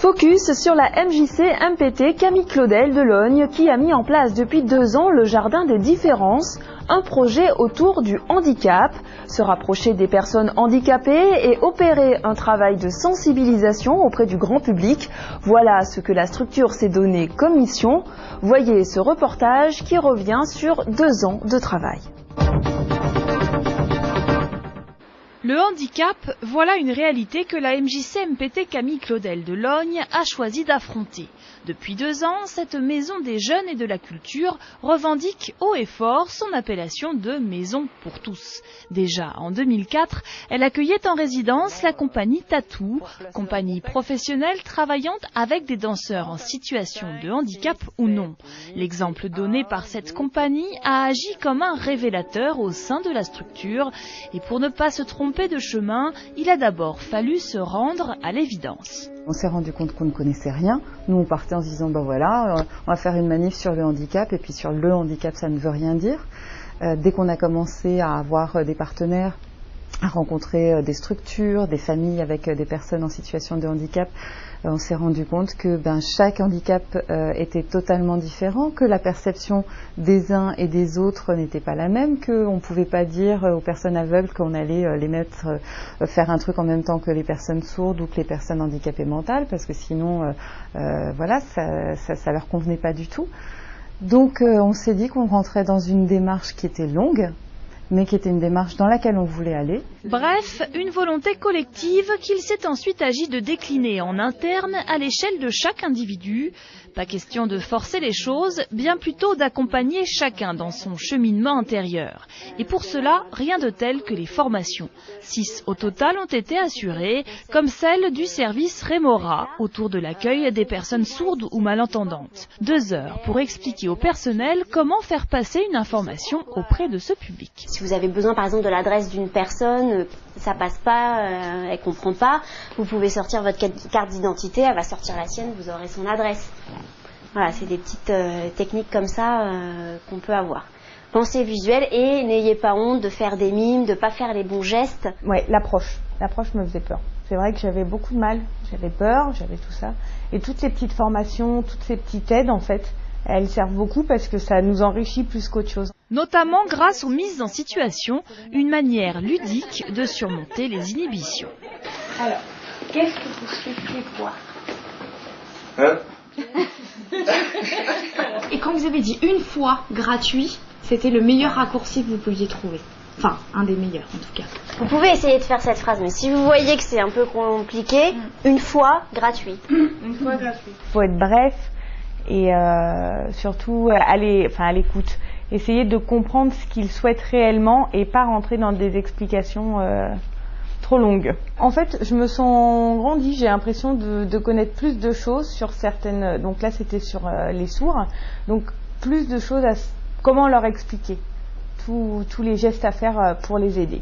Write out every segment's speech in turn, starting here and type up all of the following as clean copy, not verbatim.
Focus sur la MJC MPT Camille Claudel de Logne qui a mis en place depuis 2 ans le Jardin des Différences, un projet autour du handicap, se rapprocher des personnes handicapées et opérer un travail de sensibilisation auprès du grand public. Voilà ce que la structure s'est donné comme mission. Voyez ce reportage qui revient sur 2 ans de travail. Le handicap, voilà une réalité que la MJC MPT Camille Claudel de Logne a choisi d'affronter. Depuis 2 ans, cette maison des jeunes et de la culture revendique haut et fort son appellation de maison pour tous. Déjà en 2004, elle accueillait en résidence la compagnie Tatou, compagnie professionnelle travaillant avec des danseurs en situation de handicap ou non. L'exemple donné par cette compagnie a agi comme un révélateur au sein de la structure et pour ne pas se tromper de chemin, il a d'abord fallu se rendre à l'évidence. On s'est rendu compte qu'on ne connaissait rien. Nous, on partait en se disant, ben voilà, on va faire une manif sur le handicap, et puis sur le handicap, ça ne veut rien dire. Dès qu'on a commencé à avoir des partenaires, à rencontrer des structures, des familles avec des personnes en situation de handicap, on s'est rendu compte que chaque handicap était totalement différent, que la perception des uns et des autres n'était pas la même, qu'on ne pouvait pas dire aux personnes aveugles qu'on allait les mettre faire un truc en même temps que les personnes sourdes ou que les personnes handicapées mentales, parce que sinon, voilà, ça leur convenait pas du tout. Donc on s'est dit qu'on rentrait dans une démarche qui était longue, mais qui était une démarche dans laquelle on voulait aller. Bref, une volonté collective qu'il s'est ensuite agi de décliner en interne à l'échelle de chaque individu. Pas question de forcer les choses, bien plutôt d'accompagner chacun dans son cheminement intérieur. Et pour cela, rien de tel que les formations. 6 au total ont été assurées, comme celle du service Rémora, autour de l'accueil des personnes sourdes ou malentendantes. 2 heures pour expliquer au personnel comment faire passer une information auprès de ce public. Si vous avez besoin par exemple de l'adresse d'une personne, ça passe pas, elle comprend pas, vous pouvez sortir votre carte d'identité, elle va sortir la sienne, vous aurez son adresse. Voilà, c'est des petites techniques comme ça qu'on peut avoir. Pensez visuel et n'ayez pas honte de faire des mimes, de pas faire les bons gestes. Ouais, l'approche me faisait peur. C'est vrai que j'avais beaucoup de mal, j'avais peur, j'avais tout ça. Et toutes ces petites formations, toutes ces petites aides en fait, elles servent beaucoup parce que ça nous enrichit plus qu'autre chose. Notamment grâce aux mises en situation, une manière ludique de surmonter les inhibitions. Alors, qu'est-ce que vous souhaitez voir? Et quand vous avez dit une fois gratuit, c'était le meilleur raccourci que vous pouviez trouver. Enfin, un des meilleurs en tout cas. Vous pouvez essayer de faire cette phrase, mais si vous voyez que c'est un peu compliqué, une fois gratuit. Une fois gratuit. Il faut être bref et surtout aller à l'écoute. Essayer de comprendre ce qu'ils souhaitent réellement et pas rentrer dans des explications trop longues. En fait, je me sens grandie, j'ai l'impression de connaître plus de choses sur certaines... Donc là, c'était sur les sourds. Donc plus de choses à comment leur expliquer. Tous les gestes à faire pour les aider.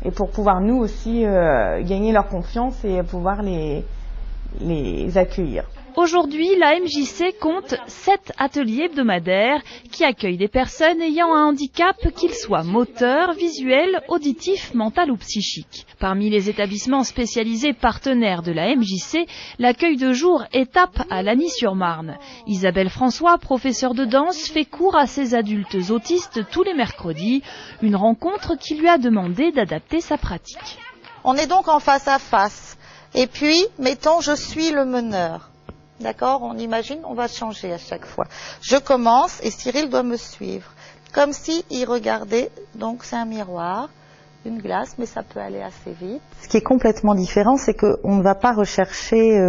Et pour pouvoir nous aussi gagner leur confiance et pouvoir les accueillir. Aujourd'hui, la MJC compte 7 ateliers hebdomadaires qui accueillent des personnes ayant un handicap, qu'il soit moteur, visuel, auditif, mental ou psychique. Parmi les établissements spécialisés partenaires de la MJC, l'accueil de jour est à Lagny-sur-Marne. Isabelle François, professeure de danse, fait cours à ces adultes autistes tous les mercredis, une rencontre qui lui a demandé d'adapter sa pratique. On est donc en face à face. Et puis, mettons, je suis le meneur. D'accord, on imagine, on va changer à chaque fois. Je commence et Cyril doit me suivre. Comme si il regardait, donc c'est un miroir, une glace, mais ça peut aller assez vite. Ce qui est complètement différent, c'est qu'on ne va pas rechercher,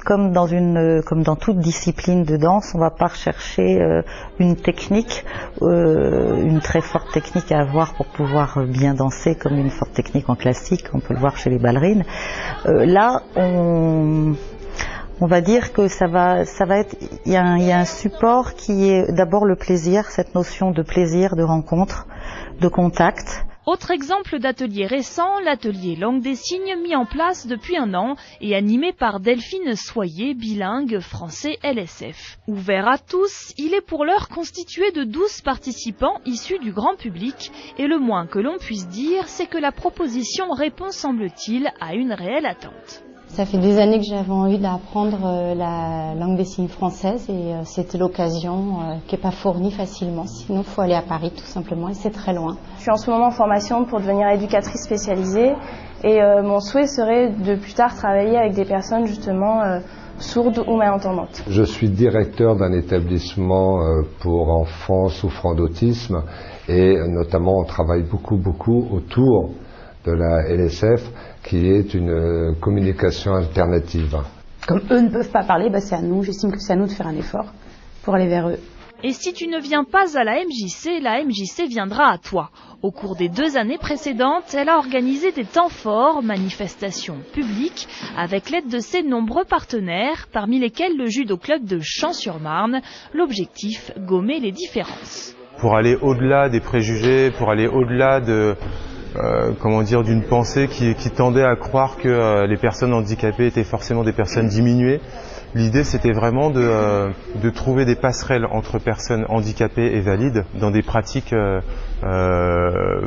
comme dans toute discipline de danse, on ne va pas rechercher une technique, une très forte technique à avoir pour pouvoir bien danser, comme une forte technique en classique, on peut le voir chez les ballerines. Là, on va dire que ça va être, il y a un support qui est d'abord le plaisir, cette notion de plaisir, de rencontre, de contact. Autre exemple d'atelier récent, l'atelier langue des signes mis en place depuis 1 an et animé par Delphine Soyer, bilingue français-LSF. Ouvert à tous, il est pour l'heure constitué de 12 participants issus du grand public et le moins que l'on puisse dire, c'est que la proposition répond, semble-t-il, à une réelle attente. Ça fait des années que j'avais envie d'apprendre la langue des signes française et c'était l'occasion qui n'est pas fournie facilement. Sinon, il faut aller à Paris tout simplement et c'est très loin. Je suis en ce moment en formation pour devenir éducatrice spécialisée et mon souhait serait de plus tard travailler avec des personnes justement sourdes ou malentendantes. Je suis directeur d'un établissement pour enfants souffrant d'autisme et notamment on travaille beaucoup autour de la LSF qui est une communication alternative. Comme eux ne peuvent pas parler, c'est à nous, j'estime que c'est à nous de faire un effort pour aller vers eux. Et si tu ne viens pas à la MJC viendra à toi. Au cours des 2 années précédentes, elle a organisé des temps forts, manifestations publiques, avec l'aide de ses nombreux partenaires, parmi lesquels le judo club de Champs-sur-Marne. L'objectif, gommer les différences. Pour aller au-delà des préjugés, pour aller au-delà de... d'une pensée qui tendait à croire que les personnes handicapées étaient forcément des personnes diminuées. L'idée, c'était vraiment de trouver des passerelles entre personnes handicapées et valides dans des pratiques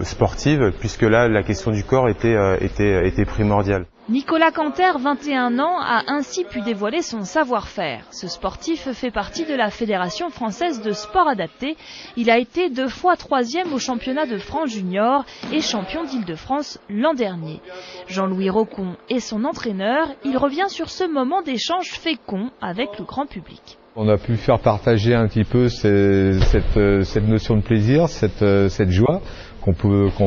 sportives, puisque là, la question du corps était primordiale. Nicolas Canter, 21 ans, a ainsi pu dévoiler son savoir-faire. Ce sportif fait partie de la Fédération française de sport adapté. Il a été 2 fois 3e au championnat de France junior et champion d'Île-de-France l'an dernier. Jean-Louis Rocon est son entraîneur. Il revient sur ce moment d'échange fécond avec le grand public. On a pu faire partager un petit peu cette notion de plaisir, cette joie qu'on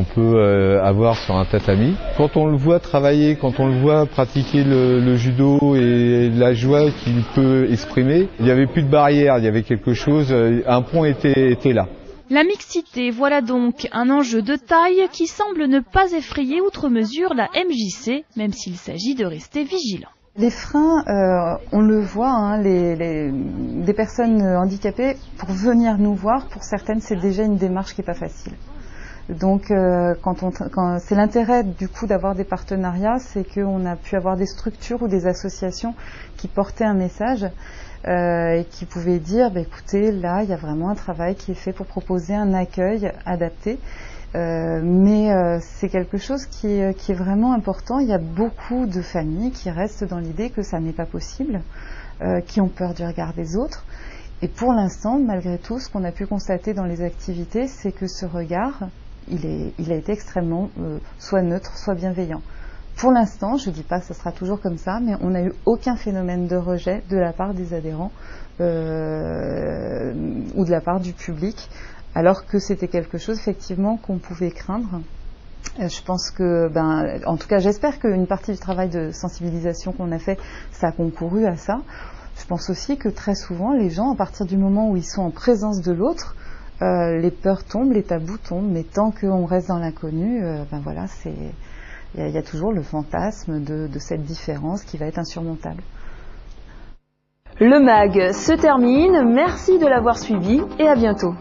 peut avoir sur un tatami. Quand on le voit travailler, quand on le voit pratiquer le judo et la joie qu'il peut exprimer, il n'y avait plus de barrière, il y avait quelque chose, un pont était là. La mixité, voilà donc un enjeu de taille qui semble ne pas effrayer outre mesure la MJC, même s'il s'agit de rester vigilant. Les freins, on le voit, des personnes handicapées, pour venir nous voir, pour certaines, c'est déjà une démarche qui n'est pas facile. Donc, c'est l'intérêt du coup d'avoir des partenariats, c'est qu'on a pu avoir des structures ou des associations qui portaient un message et qui pouvaient dire, écoutez, là, il y a vraiment un travail qui est fait pour proposer un accueil adapté. Mais c'est quelque chose qui est vraiment important. Il y a beaucoup de familles qui restent dans l'idée que ça n'est pas possible, qui ont peur du regard des autres. Et pour l'instant, malgré tout, ce qu'on a pu constater dans les activités, c'est que ce regard, il a été extrêmement soit neutre, soit bienveillant. Pour l'instant, je ne dis pas que ce sera toujours comme ça, mais on n'a eu aucun phénomène de rejet de la part des adhérents ou de la part du public. Alors que c'était quelque chose effectivement qu'on pouvait craindre. Je pense que, en tout cas j'espère qu'une partie du travail de sensibilisation qu'on a fait, ça a concouru à ça. Je pense aussi que très souvent les gens, à partir du moment où ils sont en présence de l'autre, les peurs tombent, les tabous tombent, mais tant qu'on reste dans l'inconnu, il y a toujours le fantasme de cette différence qui va être insurmontable. Le MAG se termine, merci de l'avoir suivi et à bientôt.